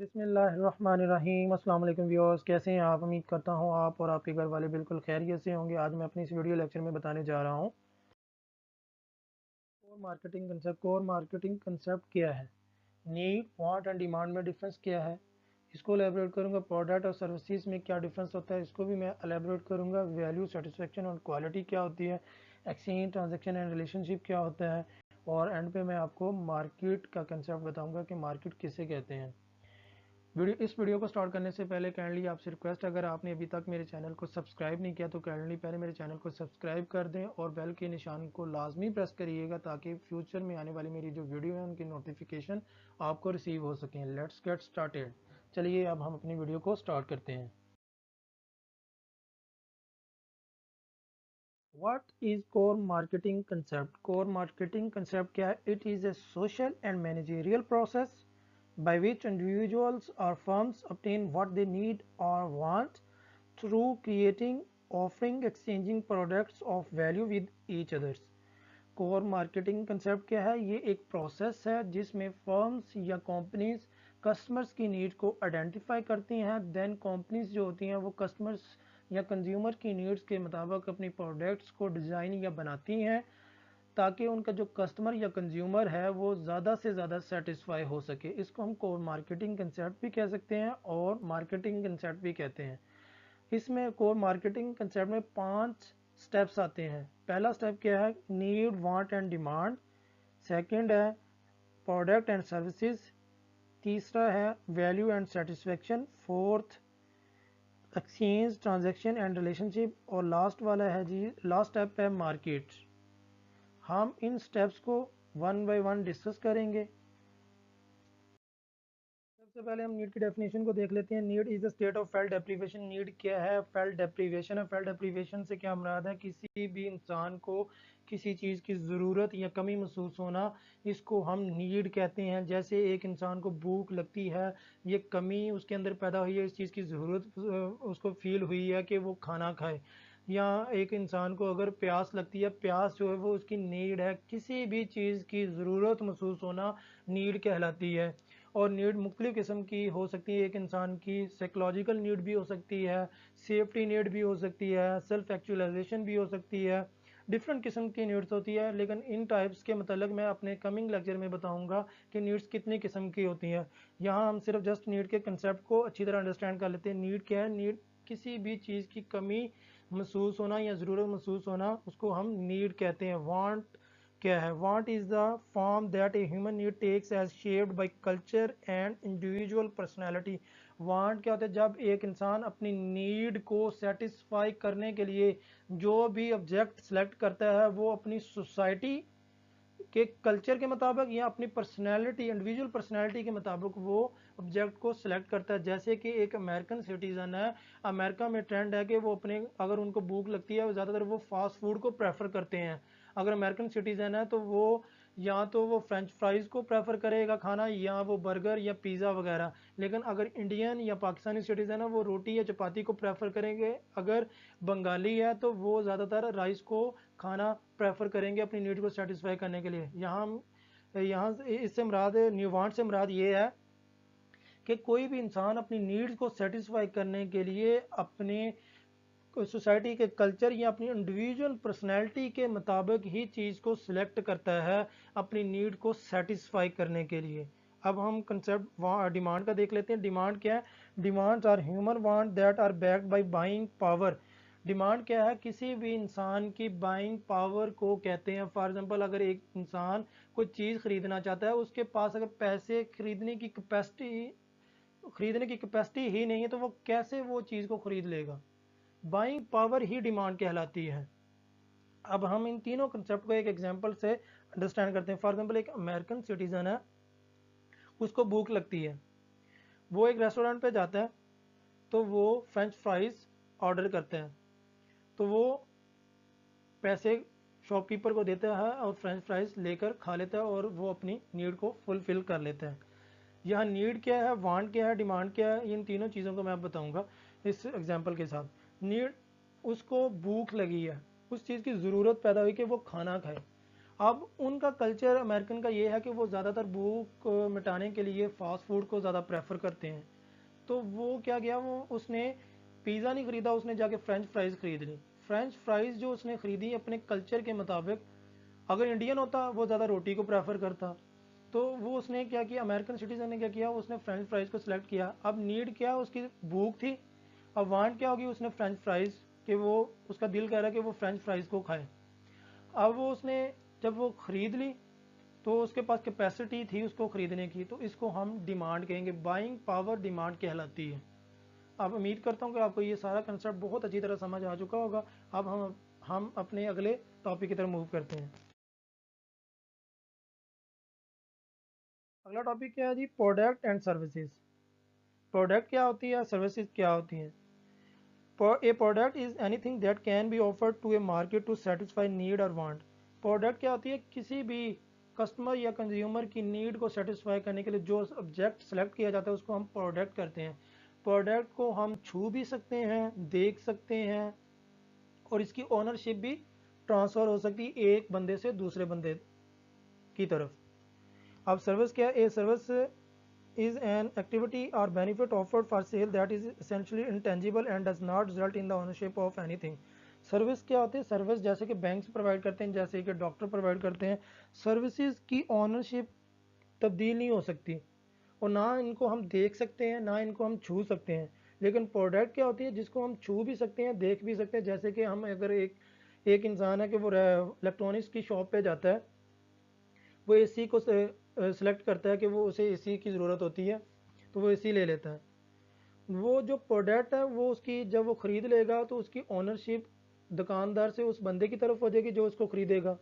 बिस्मिल्लाहिर्रहमानिर्रहीम। अस्सलाम वालेकुम व्यूअर्स, कैसे हैं आप? उम्मीद करता हूँ आप और आपके घर वाले बिल्कुल खैरियत से होंगे। आज मैं अपनी इस वीडियो लेक्चर में बताने जा रहा हूँ कोर मार्केटिंग कंसेप्ट क्या है, नीड वांट एंड डिमांड में डिफरेंस क्या है, इसको एलेबोरेट करूँगा। प्रोडक्ट और सर्विसेज में क्या डिफरेंस होता है, इसको भी मैं एलेबोरेट करूँगा। वैल्यू, सेटिस्फेक्शन और क्वालिटी क्या होती है, एक्सचेंज, ट्रांजैक्शन एंड रिलेशनशिप क्या होता है, और एंड पे मैं आपको मार्केट का कंसेप्ट बताऊँगा कि मार्केट किसे कहते हैं। इस वीडियो को स्टार्ट करने से पहले काइंडली आपसे रिक्वेस्ट, अगर आपने अभी तक मेरे चैनल को सब्सक्राइब नहीं किया तो काइंडली पहले मेरे चैनल को सब्सक्राइब कर दें और बेल के निशान को लाजमी प्रेस करिएगा ताकि फ्यूचर में आने वाली मेरी जो वीडियो है उनकी नोटिफिकेशन आपको रिसीव हो सकें। Let's get started. चलिए अब हम अपनी वीडियो को स्टार्ट करते हैं। What is core marketing concept? Core marketing concept क्या है? It is a social and managerial process by which individuals or firms obtain what they need or want through creating, offering, exchanging products of value with each others. Core marketing concept क्या है? ये एक process है जिसमें firms या companies customers की need को identify करती हैं। देन कंपनीज जो होती हैं वो कस्टमर्स या कंज्यूमर की नीड्स के मुताबिक अपनी प्रोडक्ट्स को डिज़ाइन या बनाती हैं ताकि उनका जो कस्टमर या कंज्यूमर है वो ज़्यादा से ज़्यादा सेटिस्फाई हो सके। इसको हम कोर मार्केटिंग कंसेप्ट भी कह सकते हैं और मार्केटिंग कंसेप्ट भी कहते हैं। इसमें कोर मार्केटिंग कंसेप्ट में 5 स्टेप्स आते हैं। पहला स्टेप क्या है? Need, want and demand. Second है प्रोडक्ट एंड सर्विसेज। तीसरा है value and satisfaction. Fourth exchange, transaction and relationship. और लास्ट वाला है जी, लास्ट स्टेप है मार्केट। हम इन स्टेप्स को वन बाय वन डिस्कस करेंगे। सबसे पहले हम नीड की डेफिनेशन को देख लेते हैं। Need is the state of felt deprivation. Need क्या है? फेल्ट डेप्रीवेशन है। फेल्ट डेप्रीवेशन से क्या मुराद है? किसी भी इंसान को किसी चीज़ की ज़रूरत या कमी महसूस होना, इसको हम नीड कहते हैं। जैसे एक इंसान को भूख लगती है, ये कमी उसके अंदर पैदा हुई है, इस चीज़ की ज़रूरत उसको फील हुई है कि वो खाना खाए। या एक इंसान को अगर प्यास लगती है, प्यास जो है वो उसकी नीड है। किसी भी चीज़ की ज़रूरत महसूस होना नीड कहलाती है। और नीड मुख्तलिफ़ किस्म की हो सकती है। एक इंसान की साइकोलॉजिकल नीड भी हो सकती है, सेफ्टी नीड भी हो सकती है, सेल्फ एक्चुअलाइजेशन भी हो सकती है। डिफरेंट किस्म की नीड्स होती है, लेकिन इन टाइप्स के मतलब मैं अपने कमिंग लेक्चर में बताऊंगा कि नीड्स कितनी किस्म की होती हैं। यहाँ हम सिर्फ जस्ट नीड के कंसेप्ट को अच्छी तरह अंडरस्टैंड कर लेते हैं। नीड क्या है? नीड किसी भी चीज़ की कमी महसूस होना या ज़रूरत महसूस होना, उसको हम नीड कहते हैं। वांट क्या है? Want is the form that a human need takes as shaped by culture and individual personality. Want क्या होता है? जब एक इंसान अपनी नीड को सेटिस्फाई करने के लिए जो भी ऑब्जेक्ट सेलेक्ट करता है वो अपनी सोसाइटी के कल्चर के मुताबिक या अपनी पर्सनैलिटी, इंडिविजुअल पर्सनैलिटी के मुताबिक वो ऑब्जेक्ट को सिलेक्ट करता है। जैसे कि एक अमेरिकन सिटीज़न है, अमेरिका में ट्रेंड है कि वो अपने, अगर उनको भूख लगती है, ज़्यादातर वो फास्ट फूड को प्रेफर करते हैं। अगर अमेरिकन सिटीज़न है तो वो या तो वो फ्रेंच फ्राइज़ को प्रेफर करेगा खाना, या वो बर्गर या पिज़्ज़ा वगैरह। लेकिन अगर इंडियन या पाकिस्तानी सिटीज़न है वो रोटी या चपाती को प्रेफर करेंगे। अगर बंगाली है तो वो ज़्यादातर राइस को खाना प्रेफर करेंगे अपनी नीड को सेटिस्फाई करने के लिए। यहाँ इससे मुराद, न्यूवांट से मुराद ये है कि कोई भी इंसान अपनी नीड्स को सेटिस्फाई करने के लिए अपने सोसाइटी के कल्चर या अपनी इंडिविजुअल पर्सनैलिटी के मुताबिक ही चीज़ को सिलेक्ट करता है अपनी नीड को सेटिस्फाई करने के लिए। अब हम कंसेप्ट डिमांड का देख लेते हैं। डिमांड क्या है? Demands are human want that are backed by buying power. Demand क्या है? किसी भी इंसान की बाइंग पावर को कहते हैं। फॉर एग्जांपल, अगर एक इंसान कोई चीज़ खरीदना चाहता है, उसके पास अगर पैसे खरीदने की कैपेसिटी ही नहीं है तो वो कैसे वो चीज़ को खरीद लेगा? बाइंग पावर ही डिमांड कहलाती है। अब हम इन तीनों कंसेप्ट को एक एग्जांपल से अंडरस्टैंड करते हैं। फॉर एग्जांपल, एक अमेरिकन सिटीजन है, उसको भूख लगती है, वो एक रेस्टोरेंट पे जाता है, तो वो फ्रेंच फ्राइज ऑर्डर करते हैं, तो वो पैसे शॉपकीपर को देता है और फ्रेंच फ्राइज लेकर खा लेता है और वो अपनी नीड को फुलफिल कर लेता है। यहाँ नीड क्या है, वांट क्या है, डिमांड क्या है, इन तीनों चीज़ों को मैं बताऊंगा इस एग्जांपल के साथ। नीड, उसको भूख लगी है, उस चीज़ की ज़रूरत पैदा हुई कि वो खाना खाए। अब उनका कल्चर अमेरिकन का ये है कि वो ज़्यादातर भूख मिटाने के लिए फास्ट फूड को ज़्यादा प्रेफर करते हैं। तो वो क्या गया, वो उसने पिज़्ज़ा नहीं खरीदा, उसने जाके फ्रेंच फ्राइज़ खरीद ली। फ्रेंच फ्राइज़ जो उसने खरीदी अपने कल्चर के मुताबिक, अगर इंडियन होता वो ज़्यादा रोटी को प्रेफर करता। तो वो उसने क्या किया, अमेरिकन सिटीजन ने क्या किया, उसने फ्रेंच फ्राइज़ को सिलेक्ट किया। अब नीड क्या, उसकी भूख थी। अब वांट क्या होगी, उसने फ्रेंच फ्राइज़ कि वो उसका दिल कह रहा है कि वो फ्रेंच फ्राइज़ को खाए। अब वो उसने जब वो ख़रीद ली तो उसके पास कैपेसिटी थी उसको ख़रीदने की, तो इसको हम डिमांड कहेंगे। बाइंग पावर डिमांड कहलाती है। अब उम्मीद करता हूँ कि आपको ये सारा कंसेप्ट बहुत अच्छी तरह समझ आ चुका होगा। अब हम अपने अगले टॉपिक की तरफ मूव करते हैं। अगला टॉपिक क्या है जी, प्रोडक्ट एंड सर्विसेज। प्रोडक्ट क्या होती है, सर्विसेज क्या होती हैं। A product is anything that can be offered to a market to satisfy need और वांट। प्रोडक्ट क्या होती है, किसी भी कस्टमर या कंज्यूमर की नीड को सेटिस्फाई करने के लिए जो ऑब्जेक्ट सेलेक्ट किया जाता है उसको हम प्रोडक्ट करते हैं। प्रोडक्ट को हम छू भी सकते हैं, देख सकते हैं, और इसकी ओनरशिप भी ट्रांसफ़र हो सकती है एक बंदे से दूसरे बंदे की तरफ। अब सर्विस क्या है, a service is an activity or benefit offered for sale that is essentially intangible and does not result in the ownership of anything। Service क्या होती है, सर्विस जैसे कि बैंक प्रोवाइड करते हैं, जैसे कि डॉक्टर प्रोवाइड करते हैं। सर्विसेज की ओनरशिप तब्दील नहीं हो सकती, और ना इनको हम देख सकते हैं ना इनको हम छू सकते हैं। लेकिन प्रोडक्ट क्या होती है, जिसको हम छू भी सकते हैं, देख भी सकते हैं। जैसे कि हम अगर एक इंसान है कि वो इलेक्ट्रॉनिक्स की शॉप पे जाता है, वो एसी को सेलेक्ट करता है कि वो उसे एसी की ज़रूरत होती है, तो वो एसी ले लेता है। वो जो प्रोडक्ट है वो उसकी जब वो ख़रीद लेगा तो उसकी ओनरशिप दुकानदार से उस बंदे की तरफ हो जाएगी जो उसको ख़रीदेगा।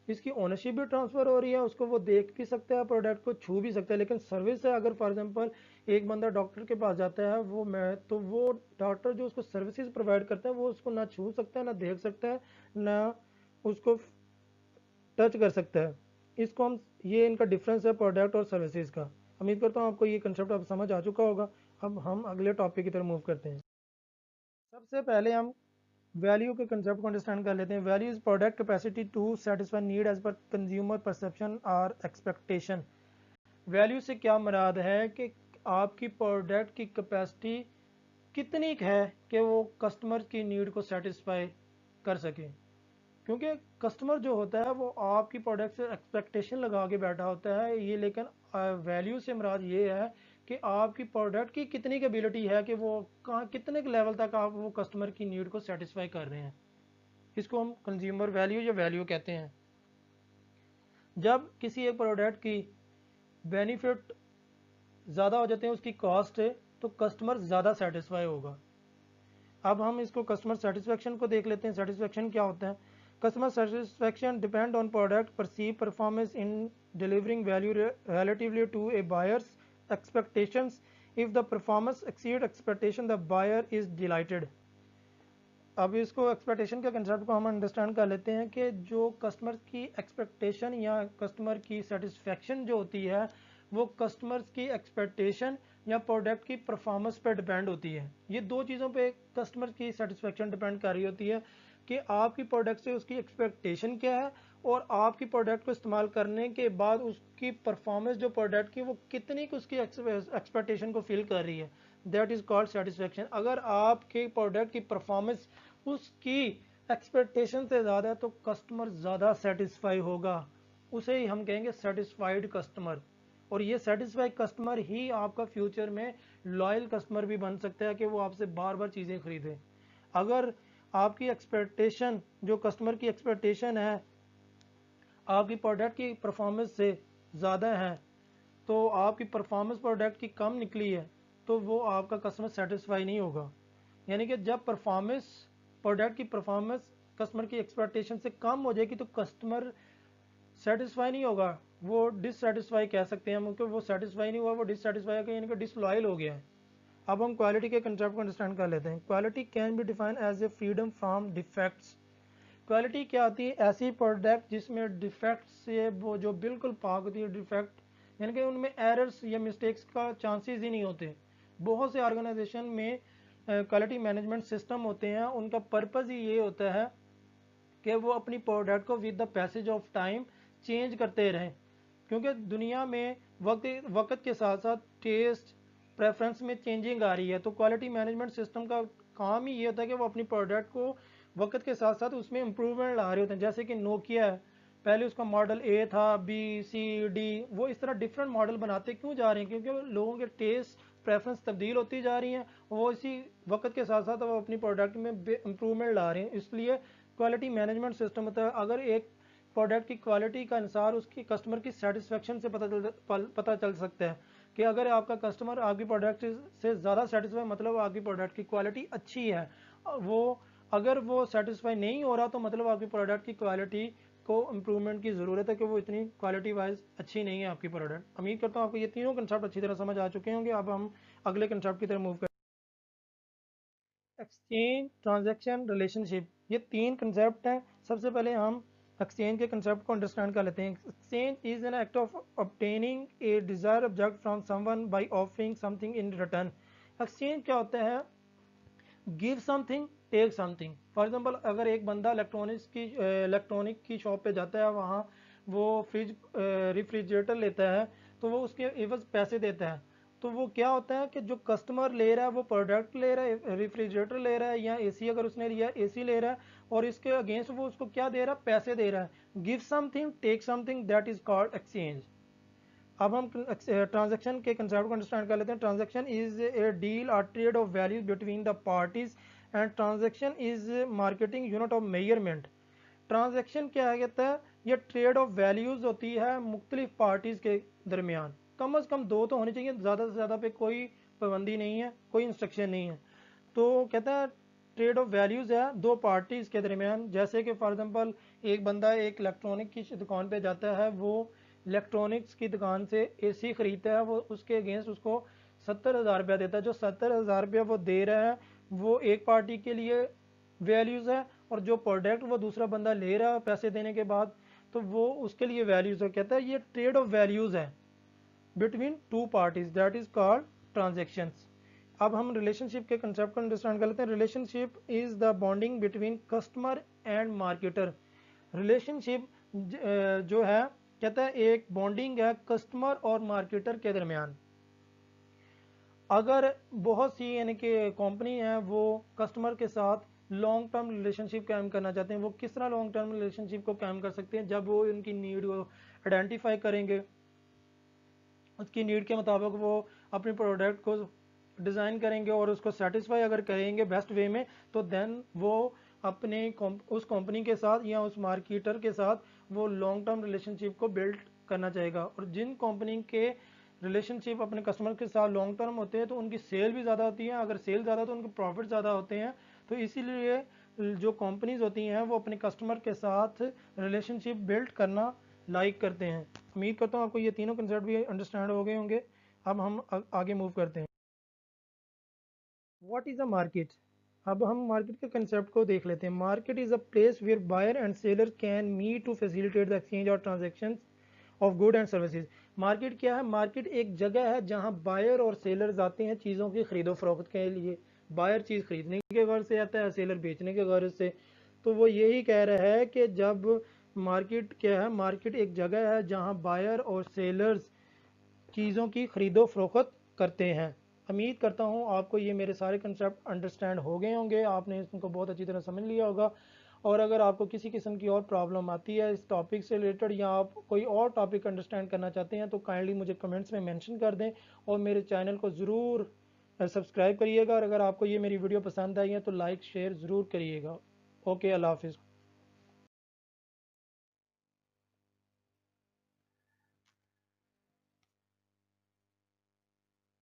इसकी ओनरशिप भी ट्रांसफ़र हो रही है, उसको वो देख भी सकता है, प्रोडक्ट को छू भी सकता है। लेकिन सर्विस है, अगर फॉर एग्जांपल एक बंदा डॉक्टर के पास जाता है, वो डॉक्टर जो उसको सर्विसेज प्रोवाइड करता है वो उसको ना छू सकता है, ना देख सकता है, ना उसको टच कर सकता है। इसको हम, ये इनका डिफरेंस है प्रोडक्ट और सर्विसेज का। उम्मीद करता हूँ आपको ये कंसेप्ट अब समझ आ चुका होगा। अब हम अगले टॉपिक की तरफ मूव करते हैं। सबसे पहले हम वैल्यू के कंसेप्ट को अंडरस्टैंड कर लेते हैं। Value is product capacity to satisfy need as per consumer perception और एक्सपेक्टेशन। वैल्यू से क्या मुराद है कि आपकी प्रोडक्ट की कैपेसिटी कितनी है कि वो कस्टमर की नीड को सेटिस्फाई कर सके। क्योंकि कस्टमर जो होता है वो आपकी प्रोडक्ट से एक्सपेक्टेशन लगा के बैठा होता है ये। लेकिन वैल्यू से मुराद ये है कि आपकी प्रोडक्ट की कितनी कैपेबिलिटी है कि वो कहाँ कितने के लेवल तक आप वो कस्टमर की नीड को सेटिस्फाई कर रहे हैं। इसको हम कंज्यूमर वैल्यू या वैल्यू कहते हैं। जब किसी एक प्रोडक्ट की बेनिफिट ज़्यादा हो जाते हैं उसकी कॉस्ट से, तो कस्टमर ज़्यादा सेटिस्फाई होगा। अब हम इसको कस्टमर सेटिस्फेक्शन को देख लेते हैं। सेटिस्फेक्शन क्या होता है। Customer satisfaction depend on product perceive performance in delivering value relatively to a buyer's expectations. If the performance exceed expectation, the buyer is delighted। अब इसको एक्सपेक्टेशन के कंसेप्ट को हम अंडरस्टैंड कर लेते हैं कि जो कस्टमर की एक्सपेक्टेशन या कस्टमर की सेटिस्फेक्शन जो होती है वो कस्टमर्स की एक्सपेक्टेशन या प्रोडक्ट की परफॉर्मेंस पर डिपेंड होती है। ये दो चीज़ों पे कस्टमर की सेटिस्फेक्शन डिपेंड कर रही होती है कि आपकी प्रोडक्ट से उसकी एक्सपेक्टेशन क्या है और आपकी प्रोडक्ट को इस्तेमाल करने के बाद उसकी परफॉर्मेंस जो प्रोडक्ट की वो कितनी उसकी एक्सपेक्टेशन को फिल कर रही है। That is called satisfaction. अगर आपके प्रोडक्ट की परफॉर्मेंस उसकी एक्सपेक्टेशन से ज़्यादा है तो कस्टमर ज़्यादा सेटिस्फाई होगा, उसे ही हम कहेंगे सेटिस्फाइड कस्टमर। और ये सेटिस्फाइड कस्टमर ही आपका फ्यूचर में लॉयल कस्टमर भी बन सकता है कि वो आपसे बार बार चीज़ें खरीदें। अगर आपकी एक्सपेक्टेशन जो कस्टमर की एक्सपेक्टेशन है आपकी प्रोडक्ट की परफॉर्मेंस से ज़्यादा है, तो आपकी परफॉर्मेंस प्रोडक्ट की कम निकली है, तो वो आपका कस्टमर सेटिस्फाई नहीं होगा। यानी कि जब परफॉर्मेंस प्रोडक्ट की परफॉर्मेंस कस्टमर की एक्सपेक्टेशन से कम हो जाएगी तो कस्टमर सेटिस्फाई नहीं होगा, वो डिससेटिस्फाई कह सकते हैं हम, क्योंकि वो सेटिस्फाई नहीं हुआ, वो डिससेटिस्फाई होगा, यानी कि डिसलॉयल हो गया है। अब हम क्वालिटी के कंसेप्ट को अंडरस्टैंड कर लेते हैं। Quality can be defined as a freedom from defects. Quality क्या होती है, ऐसी प्रोडक्ट जिसमें डिफेक्ट से वो जो बिल्कुल पाक होती है। डिफेक्ट यानी कि उनमें एरर्स या मिस्टेक्स का चांसेस ही नहीं होते। बहुत से ऑर्गेनाइजेशन में क्वालिटी मैनेजमेंट सिस्टम होते हैं, उनका पर्पज़ ही ये होता है कि वो अपनी प्रोडक्ट को with the passage of time change करते रहें, क्योंकि दुनिया में वक्त वक्त के साथ साथ टेस्ट प्रेफरेंस में चेंजिंग आ रही है। तो क्वालिटी मैनेजमेंट सिस्टम का काम ही ये होता है कि वो अपनी प्रोडक्ट को वक्त के साथ साथ उसमें इम्प्रूवमेंट ला रहे होते हैं। जैसे कि नोकिया है, पहले उसका मॉडल ए था, बी, सी, डी, वो इस तरह डिफरेंट मॉडल बनाते क्यों जा रहे हैं? क्योंकि लोगों के टेस्ट प्रेफरेंस तब्दील होती जा रही हैं, वो इसी वक्त के साथ साथ वो अपनी प्रोडक्ट में इम्प्रूवमेंट ला रहे हैं। इसलिए क्वालिटी मैनेजमेंट सिस्टम होता है, अगर एक प्रोडक्ट की क्वालिटी का अनुसार उसकी कस्टमर की सेटिस्फेक्शन से पता चल सकता है कि अगर आपका कस्टमर आपकी प्रोडक्ट से ज़्यादा सेटिस्फाई, मतलब आपकी प्रोडक्ट की क्वालिटी अच्छी है। वो अगर वो सेटिस्फाई नहीं हो रहा तो मतलब आपकी प्रोडक्ट की क्वालिटी को इम्प्रूवमेंट की ज़रूरत है, कि वो इतनी क्वालिटी वाइज अच्छी नहीं है आपकी प्रोडक्ट। उम्मीद करता हूँ आपको ये तीनों कंसेप्ट अच्छी तरह समझ आ चुके होंगे। अब हम अगले कंसेप्ट की तरफ मूव करें। एक्सचेंज, ट्रांजैक्शन, रिलेशनशिप, ये तीन कंसेप्ट हैं। सबसे पहले हम एक्सचेंज के कंसेप्ट को अंडरस्टैंड कर लेते हैं। Exchange is an act of obtaining a desire object from someone by offering something in return. Exchange क्या होता है? Give something, take something. For example, अगर एक बंदा इलेक्ट्रॉनिक की शॉप पे जाता है, वहाँ वो रेफ्रिजरेटर लेता है, तो वो उसके एवज पैसे देता है। तो वो क्या होता है कि जो कस्टमर ले रहा है वो प्रोडक्ट ले रहा है, रेफ्रिजरेटर ले रहा है या एसी अगर उसने लिया एसी ले रहा है, और इसके अगेंस्ट वो उसको क्या दे रहा है? पैसे दे रहा है। Give something, take something, that is called exchange. अब हम ट्रांजैक्शन के कंसेप्ट को अंडरस्टैंड कर लेते हैं। ट्रांजैक्शन इज ए डील और trade off value between the parties, and transaction is marketing unit of measurement. Transaction क्या है कहता है? ये ट्रेड ऑफ वैल्यूज होती है मुख्तलिफ पार्टीज के दरमियान। कम अज कम दो तो होनी चाहिए, ज़्यादा से ज़्यादा पे कोई पाबंदी नहीं है, कोई इंस्ट्रक्शन नहीं है। तो कहता है ट्रेड ऑफ वैल्यूज है दो पार्टीज के दरमियान। जैसे कि फॉर एग्जांपल, एक बंदा एक इलेक्ट्रॉनिक की दुकान पे जाता है, वो इलेक्ट्रॉनिक्स की दुकान से एसी खरीदता है, वो उसके अगेंस्ट उसको 70,000 रुपया देता है। जो 70,000 रुपया वो दे रहा है वो एक पार्टी के लिए वैल्यूज़ है, और जो प्रोडक्ट वो दूसरा बंदा ले रहा है पैसे देने के बाद, तो वो उसके लिए वैल्यूज़ है। कहता है ये ट्रेड ऑफ वैल्यूज़ है between two parties, that is called transactions. अब हम रिलेशनशिप के कंसेप्ट को अंडरस्टैंड कर लेते हैं। Relationship is the bonding between customer and marketer. Relationship जो है, कहता है एक बॉन्डिंग है कस्टमर और मार्केटर के दरमियान। अगर बहुत सी यानी कि कंपनी है, वो कस्टमर के साथ लॉन्ग टर्म रिलेशनशिप कायम करना चाहते हैं। वो किस तरह लॉन्ग टर्म रिलेशनशिप को कायम कर सकते हैं? जब वो उनकी नीड को आइडेंटिफाई करेंगे, उसकी नीड के मुताबिक वो अपनी प्रोडक्ट को डिज़ाइन करेंगे और उसको सेटिस्फाई अगर करेंगे बेस्ट वे में, तो देन वो अपने उस कंपनी के साथ या उस मार्केटर के साथ वो लॉन्ग टर्म रिलेशनशिप को बिल्ड करना चाहेगा। और जिन कंपनी के रिलेशनशिप अपने कस्टमर के साथ लॉन्ग टर्म होते हैं तो उनकी सेल भी ज़्यादा होती है। अगर सेल ज़्यादा तो उनके प्रॉफिट ज़्यादा होते हैं। तो इसीलिए जो कंपनीज होती हैं वो अपने कस्टमर के साथ रिलेशनशिप बिल्ड करना लाइक करते हैं। उम्मीद करता हूँ आपको ये तीनों कंसेप्ट भी अंडरस्टैंड हो गए होंगे। अब हम आगे मूव करते हैं। What is a market? अब हम मार्केट के कंसेप्ट को देख लेते हैं। Market is a place where buyer and seller can meet to facilitate the exchange और transactions of good and services. Market क्या है? मार्केट एक जगह है जहां बायर और सेलर आते हैं चीज़ों की खरीदो फरोख्त के लिए। बायर चीज़ खरीदने के गर्ज से आता है, सेलर बेचने के गर्ज से। तो वो यही कह रहा है कि जब मार्केट क्या है? मार्केट एक जगह है जहां बायर और सेलर्स चीज़ों की खरीदो फरोख्त करते हैं। उम्मीद करता हूँ आपको ये मेरे सारे कंसेप्ट अंडरस्टैंड हो गए होंगे, आपने इसको बहुत अच्छी तरह समझ लिया होगा। और अगर आपको किसी किस्म की और प्रॉब्लम आती है इस टॉपिक से रिलेटेड, या आप कोई और टॉपिक अंडरस्टैंड करना चाहते हैं, तो काइंडली मुझे कमेंट्स में मेंशन कर दें और मेरे चैनल को ज़रूर सब्सक्राइब करिएगा। और अगर आपको ये मेरी वीडियो पसंद आई है तो लाइक शेयर ज़रूर करिएगा। ओके, अल्लाह हाफिज़।